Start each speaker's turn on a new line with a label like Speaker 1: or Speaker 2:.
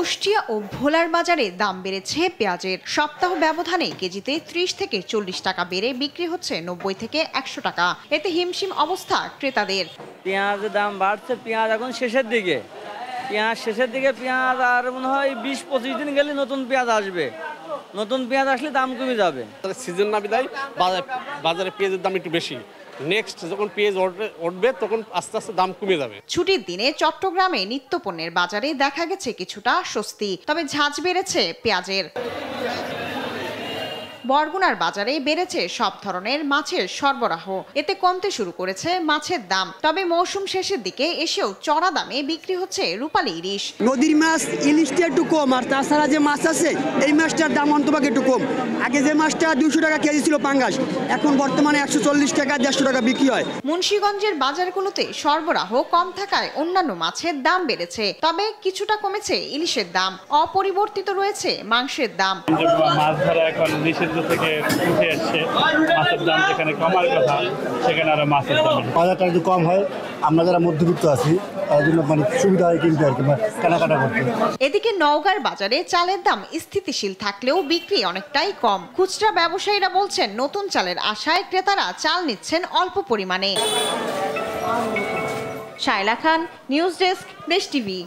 Speaker 1: কুষ্টিয়া ও ভোলার বাজারে দাম বেড়েছে পেঁয়াজের। সপ্তাহ ব্যবধানে কেজিতে 30 থেকে 40 টাকা বেড়ে বিক্রি হচ্ছে 90 থেকে 100 টাকা। এতে হিমশিম অবস্থা ক্রেতাদের।
Speaker 2: পেঁয়াজের দাম বাড়ছে, পেঁয়াজ এখন শেষের দিকে, পেঁয়াজ আর মনে হয় 20-25 দিন গেলে নতুন পেঁয়াজ আসবে। নতুন পেঁয়াজ আসলে দাম কমে যাবে।
Speaker 3: সিজন না বিদায় বাজারে পেঁয়াজের দাম একটু বেশি। নেক্সট যখন পেঁয়াজ উঠবে তখন আস্তে আস্তে দাম কমে যাবে।
Speaker 1: ছুটির দিনে চট্টগ্রামে নিত্যপণ্যের বাজারে দেখা গেছে কিছুটা স্বস্তি, তবে ঝাঁজ বেড়েছে পেঁয়াজের। বরগুনার বাজারে বেড়েছে সব ধরনের মাছের সরবরাহ, এতে কমতে শুরু করেছে মাছের দাম। তবে মৌসুম শেষের দিকে এসেও চড়া দামে বিক্রি হচ্ছে রূপালী ইলিশ।
Speaker 4: নদীর মাছ ইলিশটা একটু কম, আর তাছাড়া যে মাছ আছে এই মাছটার দাম অন্তত একটু কম। আগে যে মাছটা 200 টাকা কেজি ছিল পাঙ্গাস, এখন বর্তমানে 140 টাকা 150 টাকা বিক্রি হয়।
Speaker 1: মুন্সিগঞ্জের বাজারগুলোতে সরবরাহ কম থাকায় অন্যান্য মাছের দাম বেড়েছে, তবে কিছুটা কমেছে ইলিশের দাম। অপরিবর্তিত রয়েছে মাংসের দাম।
Speaker 5: মাছ ধরা এখন নিষিদ্ধ থেকে উঠে আসছে, মাছের দাম যেখানে কমার কথা সেখানে আরো মাছের দাম
Speaker 6: বাজারটা একটু কম হয়। আমরা যারা মধ্যবিত্ত আছি তার জন্য সুবিধা হয় কিনতে আর কি কেনাকাটা করতে।
Speaker 1: এদিকে নওগাঁর বাজারে চালের দাম স্থিতিশীল থাকলেও বিক্রি অনেকটাই কম। খুচরা ব্যবসায়ীরা বলছেন নতুন চালের আশায় ক্রেতারা চাল নিচ্ছেন অল্প পরিমাণে। শায়লা খান, নিউজ ডেস্ক, দেশ টিভি।